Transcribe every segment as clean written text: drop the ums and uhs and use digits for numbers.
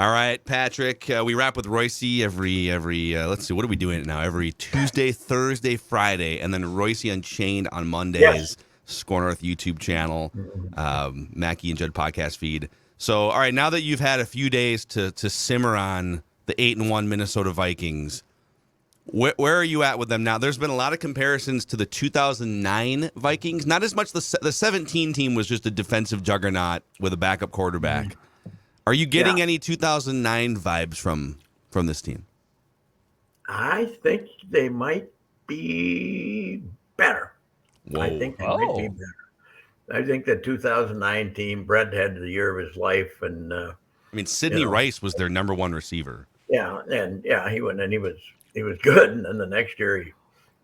All right, Patrick. We wrap with Royce every. Let's see, what are we doing now? Every Tuesday, Thursday, Friday, and then Royce Unchained on Mondays. Yes. SKOR North YouTube channel, Mackey and Judd podcast feed. So, all right, now that you've had a few days to simmer on the 8-1 Minnesota Vikings, where are you at with them now? There's been a lot of comparisons to the 2009 Vikings. Not as much. The 17 team was just a defensive juggernaut with a backup quarterback. Are you getting any 2009 vibes from this team? I think they might be better. Whoa. I think they might be better. I think the 2009 team, Brett had the year of his life, and I mean, Sidney Rice was their number one receiver. Yeah, and he went, and he was good, and then the next year he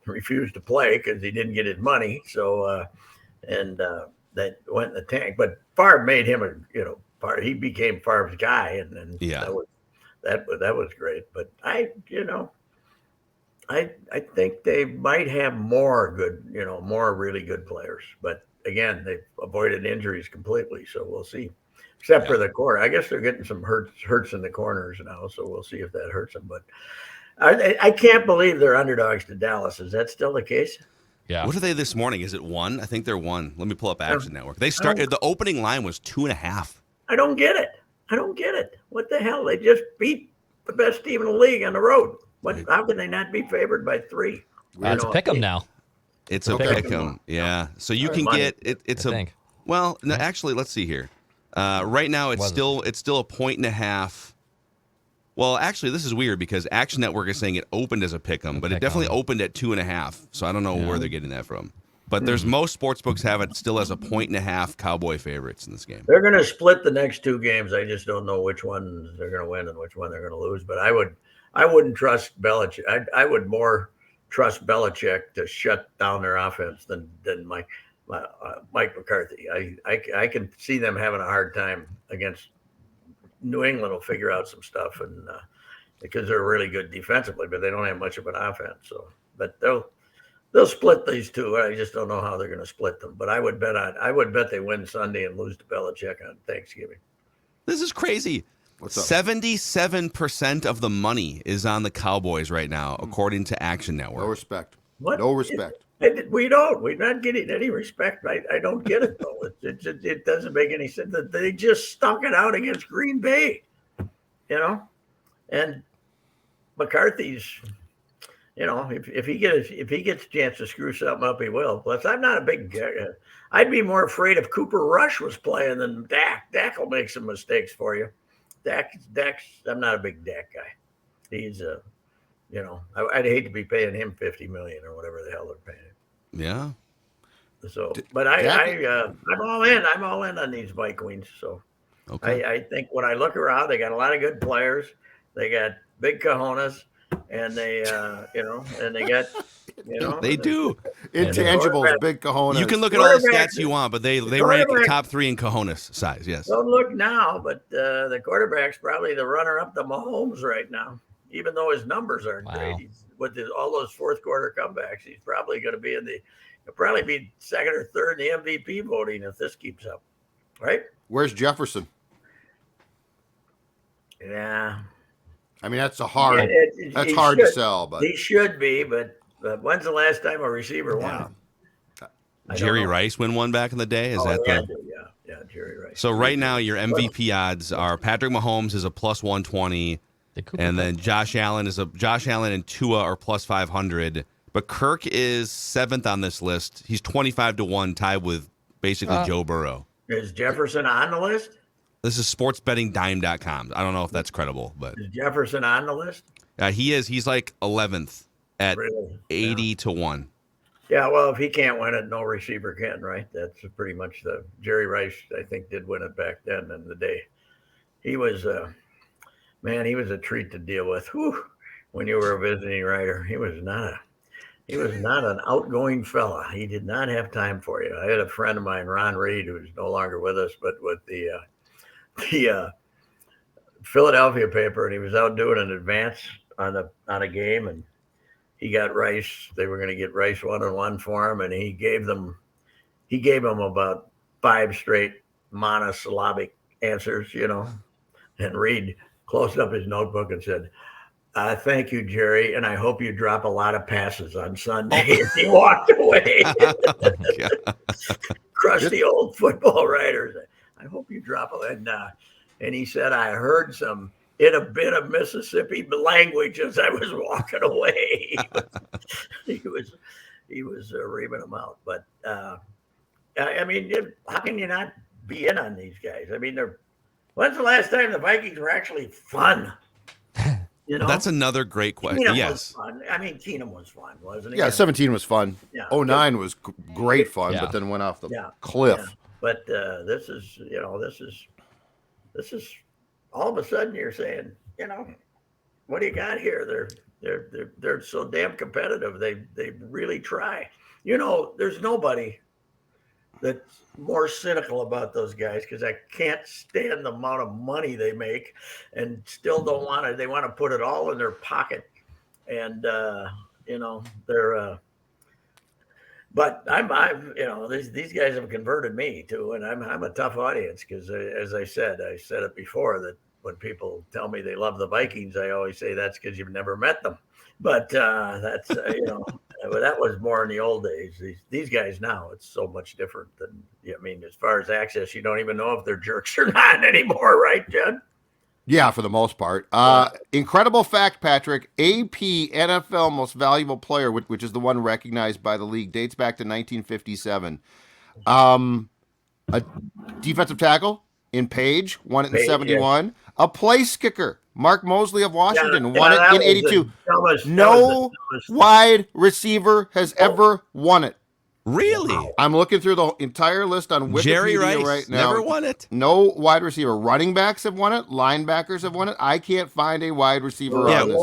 refused to play because he didn't get his money. So, that went in the tank. But Favre made him he became Favre's guy, and that was great. But I think they might have more really good players. But again, they've avoided injuries completely, so we'll see. Except for the corner, I guess they're getting some hurts in the corners now, so we'll see if that hurts them. But I can't believe they're underdogs to Dallas. Is that still the case? Yeah. What are they this morning? Is it 1? I think they're 1. Let me pull up Action Network. They started. The opening line was 2.5. I don't get it. What the hell? They just beat the best team in the league on the road. How can they not be favored by 3? It's a pick'em now. It's a pick'em. Yeah. So you can get it. It's well. No, actually, let's see here. Right now, it's still a 1.5. Well, actually, this is weird because Action Network is saying it opened as a pick'em, but it definitely opened at 2.5. So I don't know where they're getting that from. But there's most sports books have it still as a 1.5 Cowboy favorites in this game. They're going to split the next 2 games. I just don't know which ones they're going to win and which one they're going to lose. But I wouldn't trust Belichick. I would more trust Belichick to shut down their offense than Mike McCarthy. I can see them having a hard time against New England. Will figure out some stuff, and because they're really good defensively, but they don't have much of an offense. So, but they'll split these 2. I just don't know how they're going to split them. But I would bet they win Sunday and lose to Belichick on Thanksgiving. This is crazy. What's up? 77% of the money is on the Cowboys right now, according to Action Network. No respect. What? No respect. We're not getting any respect. I don't get it, though. It doesn't make any sense. They just stuck it out against Green Bay, and McCarthy's, if he gets a chance to screw something up, he will. Plus, I'm not a big I'd be more afraid if Cooper Rush was playing than Dak. Dak will make some mistakes for you. Dak's I'm not a big Dak guy. He's I'd hate to be paying him $50 million or whatever the hell they're paying him. Yeah. So, but I'm all in. I'm all in on these Vikings. So, I think when I look around, they got a lot of good players. They got big cojones, and they got they do intangibles, big cojones. You can look at all the stats you want, but they rank top 3 in cojones size. Yes. Don't look now, but the quarterback's probably the runner-up to Mahomes right now. Even though his numbers aren't great, with all those fourth quarter comebacks, he's probably going to be he'll probably be second or third in the MVP voting if this keeps up, right? Where's Jefferson? Yeah, I mean that's hard to sell, but he should be. But when's the last time a receiver won? Jerry Rice win one back in the day. Is that yeah, Jerry Rice. So right now your MVP odds are Patrick Mahomes is a plus 120. And then Josh Allen and Tua are plus 500. But Kirk is 7th on this list. He's 25-1, tied with basically Joe Burrow. Is Jefferson on the list? This is sportsbettingdime.com. I don't know if that's credible, but is Jefferson on the list? He is. He's like 11th at 80-1. Yeah, well, if he can't win it, no receiver can, right? That's pretty much the Jerry Rice, I think, did win it back then in the day. He was he was a treat to deal with. Whew, when you were a visiting writer, he was not an outgoing fella. He did not have time for you. I had a friend of mine, Ron Reed, who's no longer with us, but with the Philadelphia paper, and he was out doing an advance on a game, and he got Rice. They were going to get Rice 1-on-1 for him, and he gave them about 5 straight monosyllabic answers, and Reed closed up his notebook and said, thank you, Jerry, and I hope you drop a lot of passes on Sunday. And he walked away. Crusty old football writers. I hope you drop it. And he said, I heard some in a bit of Mississippi language as I was walking away. He was reaming them out. But I mean, how can you not be in on these guys? I mean, when's the last time the Vikings were actually fun? You know? That's another great question. Yes. I mean, Keenum was fun, wasn't he? Yeah, 17 was fun. Yeah. 09 was great fun, but then went off the cliff. Yeah. But this is all of a sudden you're saying, what do you got here? They're so damn competitive. They really try. There's nobody that's more cynical about those guys because I can't stand the amount of money they make and still don't want to. They want to put it all in their pocket, and they're. But these guys have converted me too, and I'm a tough audience because, as I said it before, that when people tell me they love the Vikings, I always say that's because you've never met them. But that's that was more in the old days. These guys now, it's so much different than. I mean, as far as access, you don't even know if they're jerks or not anymore, right, Judd? Yeah, for the most part. Incredible fact, Patrick. AP NFL Most Valuable Player, which is the one recognized by the league, dates back to 1957. A defensive tackle in Page won it in 71. Yeah. A place kicker, Mark Mosley of Washington, won it in 82. No wide receiver has ever won it. Really? I'm looking through the entire list on Wikipedia Jerry Rice right now. Never won it. No wide receiver. Running backs have won it. Linebackers have won it. I can't find a wide receiver on this.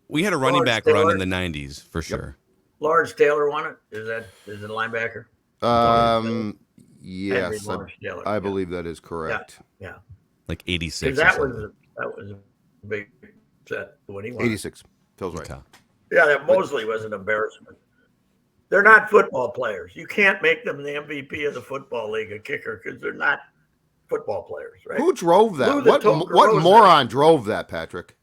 We had a running back run in the 90s for sure. Yep. Lawrence Taylor won it. Is it a linebacker? Yes, I believe that is correct. Yeah. Like 86. That was a big set when he won. 86. Feels right. Yeah, that Mosley was an embarrassment. They're not football players. You can't make them the MVP of the football league, a kicker, because they're not football players, right? Who drove that? What moron drove that, Patrick?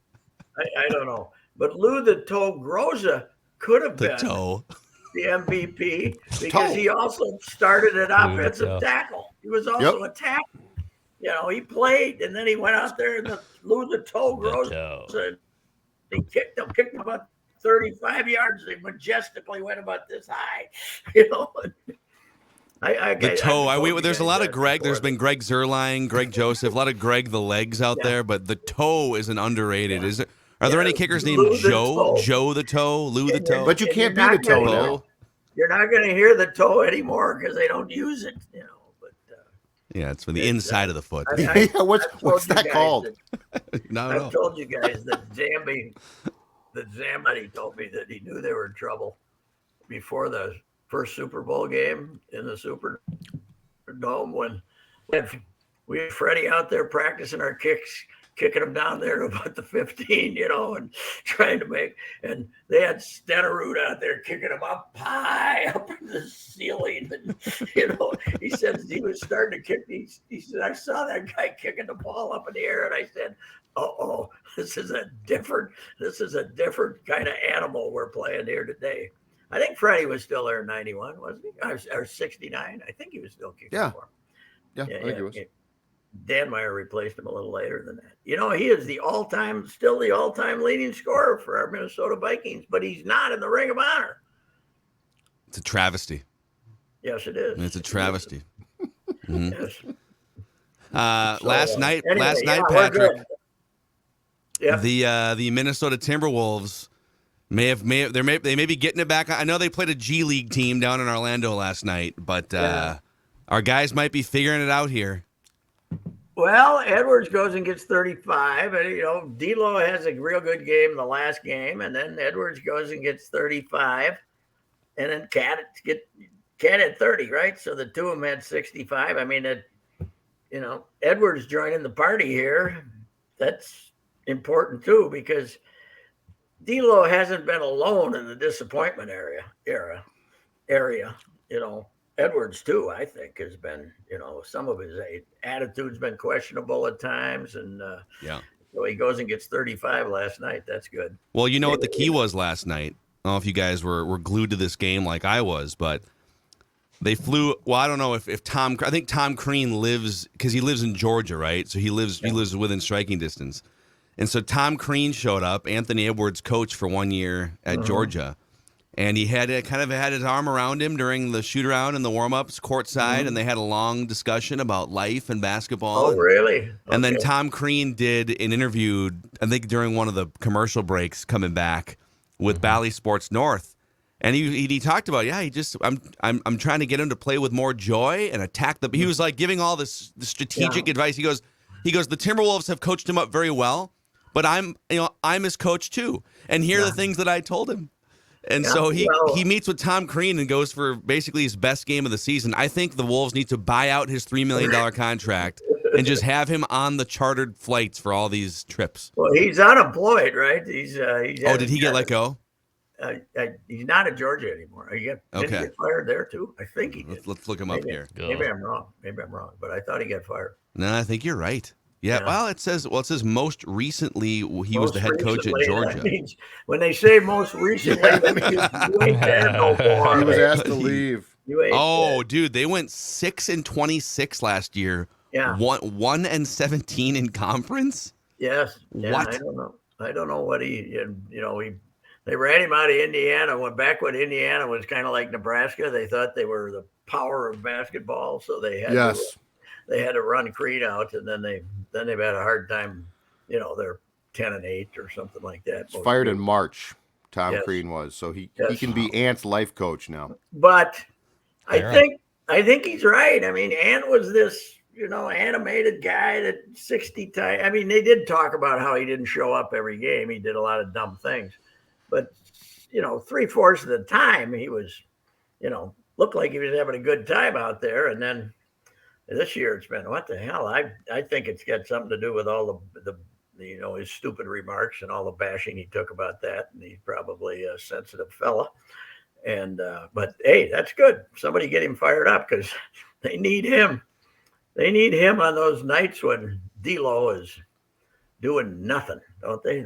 I don't know. But Lou the Toe Groza could have been the MVP because he also started at offensive tackle. He was also a tackle. He played, and then he went out there and Lou the Toe Groza. He kicked him about 35 yards. They majestically went about this high. There's a lot of Greg. There's been Greg Zerline, Greg Joseph, a lot of Greg the Legs out there, but the Toe is an underrated. Is it? Are there any kickers named Joe? Joe the Toe? Lou the Toe? But you can't be the Toe now. You're not going to hear the Toe anymore because they don't use it. Yeah, it's from the inside of the foot. What's that called? I've told you guys that Zambi told me that he knew they were in trouble before the first Super Bowl game in the Superdome when we had Freddie out there practicing our kicks, kicking them down there to about the 15, and trying to make, and they had Stenerud out there kicking them up high up in the ceiling. And, he said he was starting to kick these. He said, I saw that guy kicking the ball up in the air. And I said, this is a different kind of animal we're playing here today. I think Freddie was still there in 91, wasn't he? Or 69. I think he was still kicking for him. Yeah, I think he was. Dan Meyer replaced him a little later than that. He is still the all-time leading scorer for our Minnesota Vikings, but he's not in the Ring of Honor. It's a travesty. Yes, it is. It's a travesty. Mm-hmm. Yes. Last night, Patrick. The Minnesota Timberwolves they may be getting it back. I know they played a G League team down in Orlando last night, but our guys might be figuring it out here. Well, Edwards goes and gets 35, and D'Lo has a real good game the last game, and then Edwards goes and gets 35, and then Cat had 30, right? So the two of them had 65. I mean, Edwards joining the party here. That's important too because D'Lo hasn't been alone in the disappointment era. Edwards too, I think, has been, some of his attitude's been questionable at times, and So he goes and gets 35 last night. That's good. Well, you know what the key was last night? I don't know if you guys were glued to this game like I was, but they flew. Well, I don't know if Tom. I think Tom Crean lives because he lives in Georgia, right? So he lives within striking distance, and so Tom Crean showed up, Anthony Edwards' coach for 1 year at Georgia, and he had his arm around him during the shoot around and the warm ups courtside, and they had a long discussion about life and basketball. Oh, really? And then Tom Crean did an interview, I think during one of the commercial breaks coming back with Bally Sports North. And he talked about, I'm trying to get him to play with more joy and attack the. He was like giving all this the strategic advice. He goes, the Timberwolves have coached him up very well, but I'm his coach too. And here are the things that I told him. And so he meets with Tom Crean and goes for basically his best game of the season. I think the Wolves need to buy out his $3 million contract and just have him on the chartered flights for all these trips. Well, he's unemployed, right? He's did he get let go? He's not at Georgia anymore. Did he get fired there too? I think he did. Let's look him up here. Maybe I'm wrong, but I thought he got fired. No, I think you're right. Yeah. Well, it says most recently he was the head coach at Georgia. When they say most recently, that means you ain't there no more. He was asked to leave. Dude, they went 6-26 last year. Yeah. 1-17 in conference. Yes. Yeah, what? I don't know what they ran him out of Indiana. Back when Indiana was kind of like Nebraska, they thought they were the power of basketball, so they had to run Creed out, and then they've had a hard time. They're 10-8 or something like that. He's fired in March. Tom Crean was, so he can be Ant's life coach now. But I think he's right. I mean, Ant was this animated guy that 60 times. I mean, they did talk about how he didn't show up every game. He did a lot of dumb things. But, 3/4 of the time he was, looked like he was having a good time out there. And then this year it's been, what the hell? I think it's got something to do with all the his stupid remarks and all the bashing he took about that. And he's probably a sensitive fella. And, but hey, that's good. Somebody get him fired up because they need him. They need him on those nights when D'Lo is doing nothing, don't they?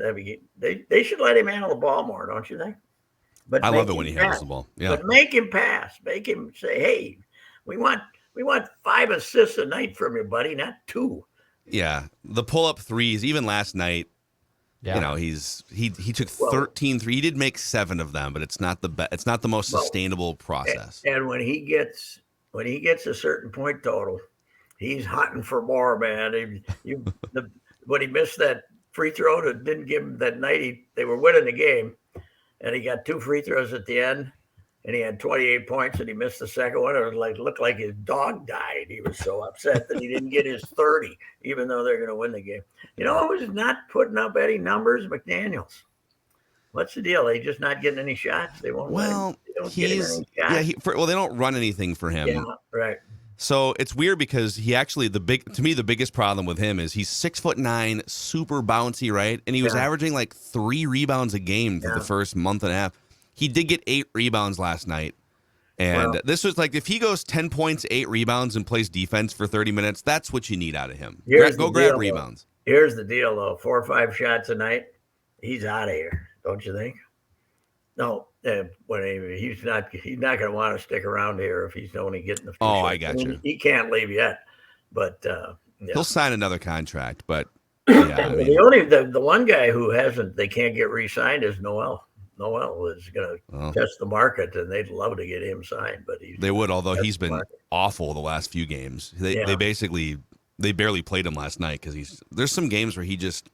They should let him handle the ball more, don't you think? But I love it when he handles the ball. Yeah. But make him pass. Make him say, "Hey, we want 5 assists a night from you, buddy, not 2." Yeah, the pull-up threes, even last night. Yeah. He took 13 threes. He did make 7 of them, but it's not the most sustainable process. And when he gets a certain point total, he's hunting for more, man. When he missed that free throw that didn't give him that night, they were winning the game, and he got 2 free throws at the end, and he had 28 points, and he missed the second one. It was looked like his dog died. He was so upset that he didn't get his 30, even though they're going to win the game. Who was not putting up any numbers? McDaniels. What's the deal? They just not getting any shots. They won't. Well, they don't run anything for him. Yeah, right. So it's weird because he actually the biggest problem with him is he's 6'9", super bouncy, right? And he was averaging like 3 rebounds a game for the first month and a half. He did get 8 rebounds last night. And this was like, if he goes 10 points, 8 rebounds, and plays defense for 30 minutes, that's what you need out of him. Grab rebounds. Here's the deal, though. 4 or 5 shots a night, he's out of here, don't you think? No, he's not going to want to stick around here if he's only getting the. I got you. He can't leave yet, but he'll sign another contract. But the one guy who hasn't, they can't get re-signed is Noel. Noel is going to test the market, and they'd love to get him signed, but they would. Although he's been awful the last few games. They barely played him last night because there's some games where he just.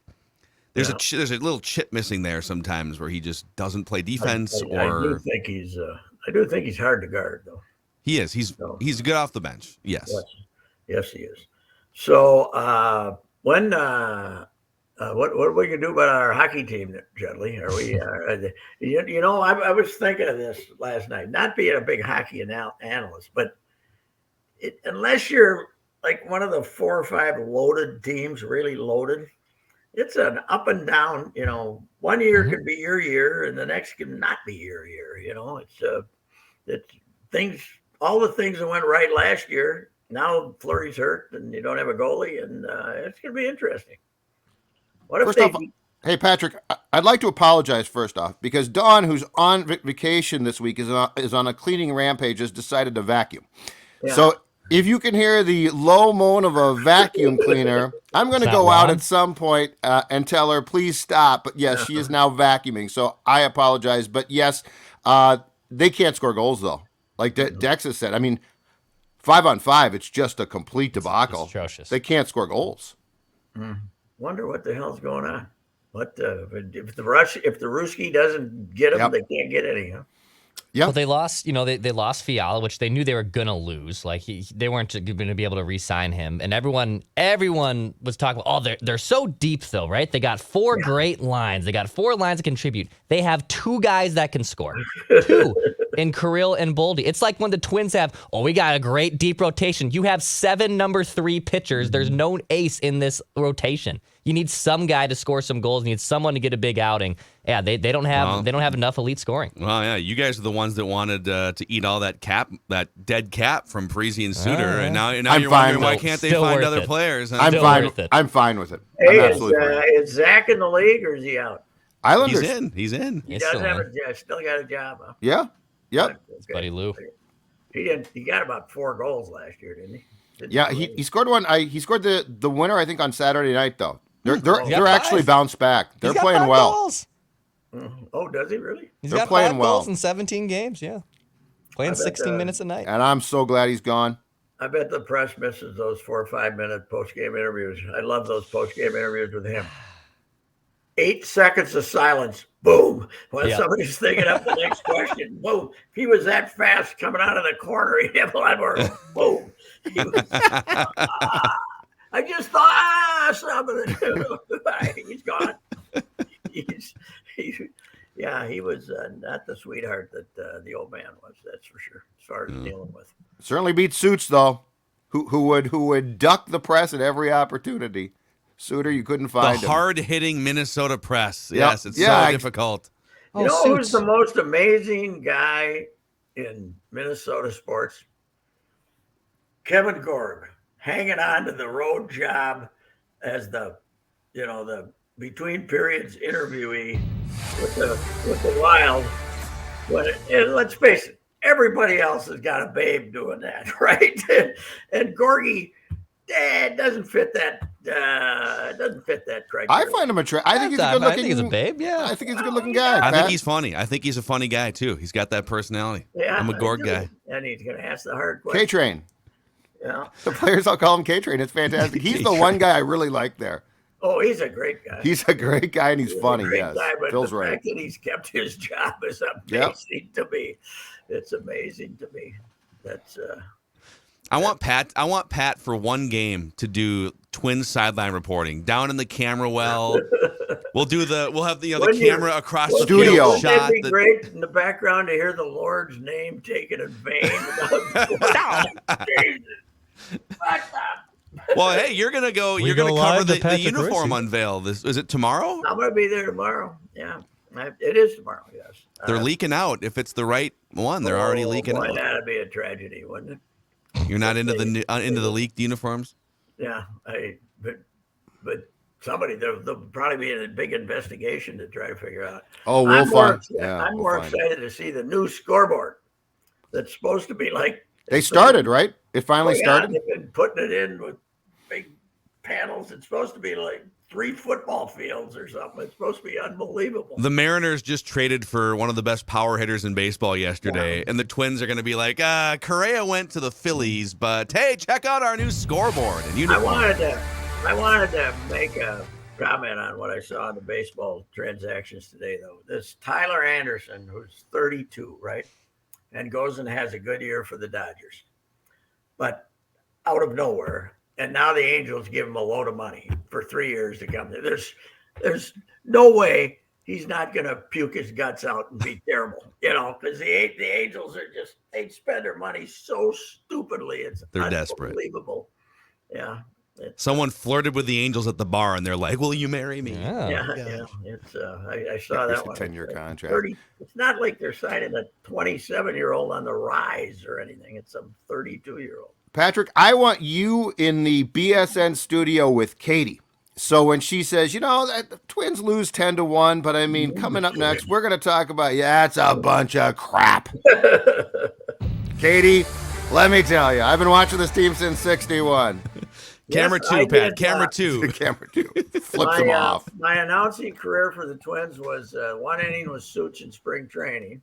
There's a little chip missing there sometimes where he just doesn't play defense. I do think he's hard to guard though. He is. He's good off the bench. Yes, he is. So what are we gonna do about our hockey team, Judley? Are we? I was thinking of this last night. Not being a big hockey analyst, but unless you're like one of the 4 or 5 loaded teams, really loaded. It's an up and down, 1 year could be your year and the next could not be your year. It's things, all the things that went right last year. Now Fleury's hurt and you don't have a goalie, and it's going to be interesting. What if First they? off, hey, Patrick, I'd like to apologize first off because Dawn, who's on vacation this week, is on a cleaning rampage, has decided to vacuum. Yeah. So if you can hear the low moan of a vacuum cleaner, I'm going to Is that go out Ron? at some point and tell her, please stop. But yes, she is now vacuuming. So I apologize. But yes, they can't score goals, though. Like Dex has said, I mean, 5-on-5, it's just a complete debacle. It's atrocious. They can't score goals. Wonder what the hell's going on. What if the Ruski doesn't get them, they can't get any, huh? Yeah. Well, they lost. They lost Fiala, which they knew they were gonna lose. Like they weren't going to be able to re-sign him. And everyone was talking about, they're so deep though, right? They got 4 great lines. They got 4 lines to contribute. They have 2 guys that can score. 2 in Kirill and Boldy. It's like when the Twins have, we got a great deep rotation. You have 7 number 3 pitchers. There's no ace in this rotation. You need some guy to score some goals. You need someone to get a big outing. Yeah, they don't have enough elite scoring. Well, yeah, you guys are the ones that wanted to eat all that dead cap from Parisi and Suter, and now you're wondering why can't they find other players? Huh? I'm fine with it. Hey, is Zach in the league or is he out? Islanders. He's in. He does have still got a job, huh? Yeah. Yep. It's Buddy Lou. He got about 4 goals last year, didn't he? He scored one. He scored the winner, I think, on Saturday night though. They're actually 5. bounced back. They're He's got playing 5 well. goals. Oh, does he really? He's They're got playing 5 well. goals in 17 games. Yeah, playing 16 minutes a night. And I'm so glad he's gone. I bet the press misses those 4 or 5 minute post game interviews. I love those post game interviews with him. 8 seconds of silence. Boom. When somebody's thinking up the next question. Boom. If he was that fast coming out of the corner, he'd have a lot more. Boom. I just thought something. He's gone. He was not the sweetheart that the old man was. That's for sure. As far as dealing with. Certainly beats Suits though, who would duck the press at every opportunity. Suter, you couldn't find him. The hard-hitting Minnesota press. Yes, it's so difficult. You know who's the most amazing guy in Minnesota sports? Kevin Gorg, hanging on to the road job as the between periods interviewee with the Wild. And let's face it, everybody else has got a babe doing that, right? And Gorgie, doesn't fit that. Doesn't fit that criteria. I find him I think he's a good looking. I think he's a babe. Yeah, I think he's a good looking guy. I think he's funny. I think he's a funny guy too. He's got that personality. Yeah, I'm a Gorg guy. And he's going to ask the hard question. K-Train. Yeah. The players all call him K-Train. It's fantastic. He's the one guy I really like there. Oh, he's a great guy. He's a great guy and he's funny. Yes, guy, but Phil's the right. fact that he's kept his job is amazing to me. It's amazing to me. That's. I want Pat for one game to do Twins sideline reporting down in the camera well. We'll have the camera across the studio field shot. It'd be great in the background to hear the Lord's name taken in vain. Well, hey, you're gonna go. You're gonna cover the uniform unveil. Is it tomorrow? I'm gonna be there tomorrow. Yeah, it is tomorrow. Yes. They're leaking out. If it's the right one, they're already leaking out. That'd be a tragedy, wouldn't it? You're not into the leaked uniforms. Yeah, but somebody there'll probably be a big investigation to try to figure out. Oh, we'll find. I'm more excited to see the new scoreboard. That's supposed to be like they started, right? It finally started. They've been putting it in with big panels. It's supposed to be like 3 football fields or something. It's supposed to be unbelievable. The Mariners just traded for one of the best power hitters in baseball yesterday, and the Twins are going to be like, Correa went to the Phillies, but hey, check out our new scoreboard and uniform. I wanted to make a comment on what I saw in the baseball transactions today, though. This Tyler Anderson, who's 32, right, and goes and has a good year for the Dodgers, but out of nowhere. And now the Angels give him a load of money for 3 years to come there. There's no way he's not going to puke his guts out and be terrible, because the Angels are they spend their money so stupidly. They're unbelievable. Desperate. Yeah. Someone flirted with the Angels at the bar, and they're like, "Will you marry me?" Yeah. It's I saw that one. 10-year contract. It's not like they're signing a 27-year-old on the rise or anything. It's some 32-year-old. Patrick, I want you in the BSN studio with Katie. So when she says, the Twins lose 10-1, but I mean, coming up next, we're going to talk about, it's a bunch of crap. Katie, let me tell you, I've been watching this team since 61. Camera two, Pat. Camera two. Camera two. Flips them off. My announcing career for the Twins was one inning was Such in spring training.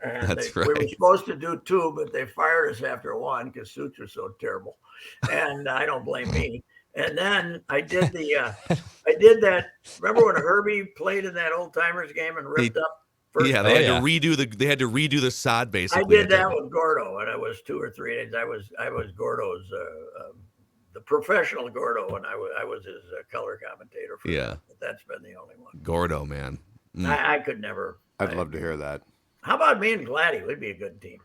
And That's we right. were supposed to do 2, but they fired us after 1 because Such was so terrible. And I don't blame me. And then I did that. Remember when Herbie played in that old timers game and ripped up? They had to redo the sod basically. I did that with Gordo, and I was 2 or 3 days. I was Gordo's the professional Gordo, and I was his color commentator. For that. But that's been the only one. Gordo, man. I could never. I'd love to hear that. How about me and Gladdy? We'd be a good team.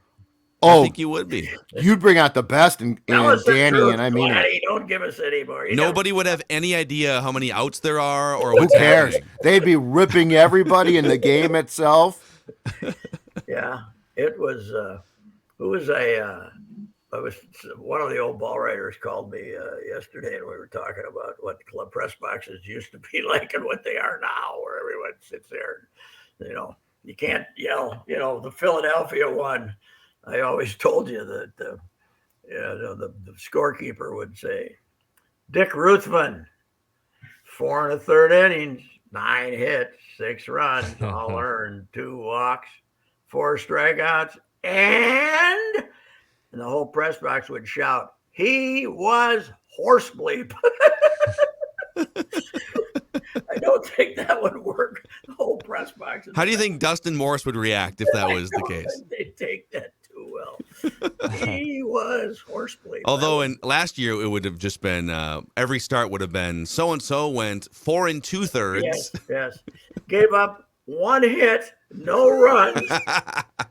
I think you would be. You'd bring out the best in Danny, and I mean Gladdy, don't give us any more. Nobody would have any idea how many outs there are or who what's cares? happening. They'd be ripping everybody in the game itself. Yeah, it was. Who was I was one of the old ball writers called me yesterday, and we were talking about what club press boxes used to be like and what they are now, where everyone sits there. You can't yell. The Philadelphia one. I always told you that the scorekeeper would say, Dick Ruthven, 4 1/3 innings, 9 hits, 6 runs, all earned, 2 walks, 4 strikeouts, and the whole press box would shout, he was horse bleep. I don't think that would work. The whole press box. How do you think Dustin Morse would react if that was the case? They'd take that too well. He was horse bleep. Although in last year it would have just been every start would have been so and so went 4 2/3. Yes. Gave up 1 hit, no runs,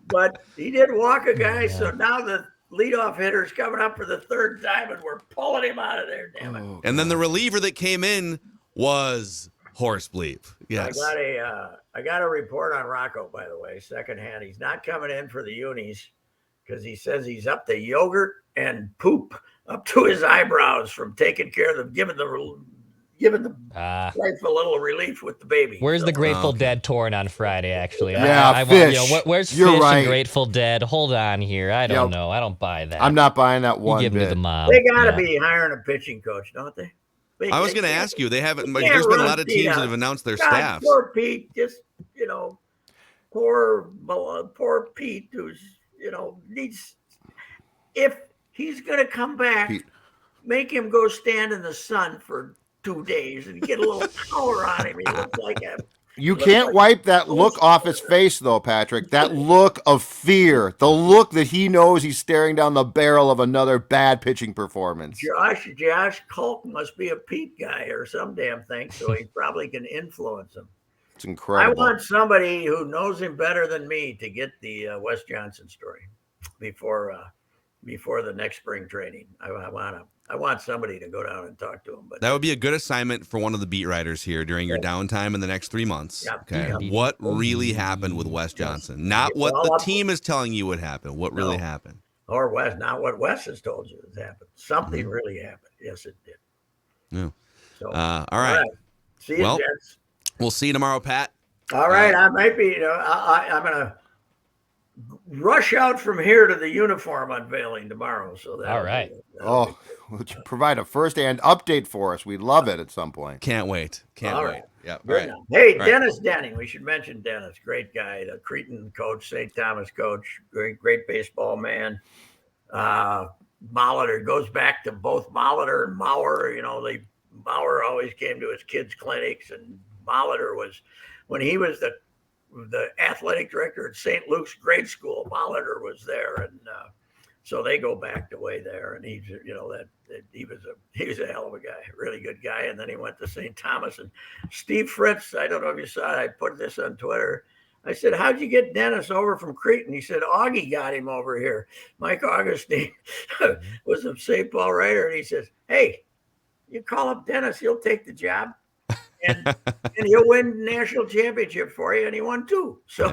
but he did walk a guy. So now the leadoff hitter's coming up for the 3rd time, and we're pulling him out of there. Damn it! And then the reliever that came in was horse bleep. Yes. I got a report on Rocco, by the way, secondhand. He's not coming in for the unis because he says he's up to yogurt and poop up to his eyebrows from taking care of them, giving the wife a little relief with the baby. Where's the Grateful Dead touring on Friday? Actually, Yeah, Fish. Where's You're Fish right. and Grateful Dead? Hold on here. I don't know. I don't buy that. I'm not buying that one You give bit. me the mom. They got to be hiring a pitching coach, don't they? I was going to ask you. They haven't. They There's can't been a run lot of Pete teams out. that have announced their God, staffs. Poor Pete, just poor Pete, who's needs. If he's going to come back, Pete. make him go stand in the sun for 2 days and get a little power on him. He looks like a. You can't wipe that look off his face, though, Patrick. That look of fear. The look that he knows he's staring down the barrel of another bad pitching performance. Josh Culp must be a Pete guy or some damn thing, so he probably can influence him. It's incredible. I want somebody who knows him better than me to get the Wes Johnson story before the next spring training. I want somebody to go down and talk to him. But That would be a good assignment for one of the beat writers here during your downtime in the next 3 months. Yeah. Okay. Yeah. What really happened with Wes Johnson? Not what the team is telling you would happen. What really happened? Or Wes, not what Wes has told you has happened. Something really happened. Yes, it did. Yeah. So, All right. See you, Well, gents. We'll see you tomorrow, Pat. All right. I might be, I'm going to rush out from here to the uniform unveiling tomorrow. So that. All right. Would you provide a first-hand update for us? We'd love it at some point. Can't wait. Can't All wait. right. Yeah. All Good right. enough. Hey, All right. Dennis Denning. We should mention Dennis. Great guy. The Cretan coach, St. Thomas coach. Great baseball man. Molitor goes back to both Molitor and Maurer. Maurer always came to his kids' clinics, and Molitor was, when he was the athletic director at St. Luke's grade school, Molitor was there, and so they go back the way there. And he's, he was a hell of a guy, really good guy. And then he went to St. Thomas. And Steve Fritz, I don't know if you saw it, I put this on Twitter. I said, how'd you get Dennis over from Cretan? He said, Augie got him over here. Mike Augustine was a St. Paul writer. And he says, hey, you call up Dennis, he'll take the job. And he'll win national championship for you. And he won 2. So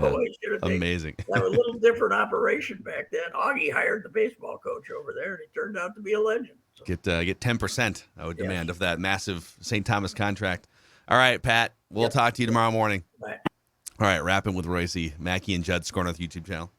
Amazing. That was a little different operation back then. Augie hired the baseball coach over there, and he turned out to be a legend. Get 10%, I would demand, of that massive St. Thomas contract. All right, Pat, we'll talk to you tomorrow morning. Bye. All right, wrapping with Royce, Mackey and Judd, SKOR North YouTube channel.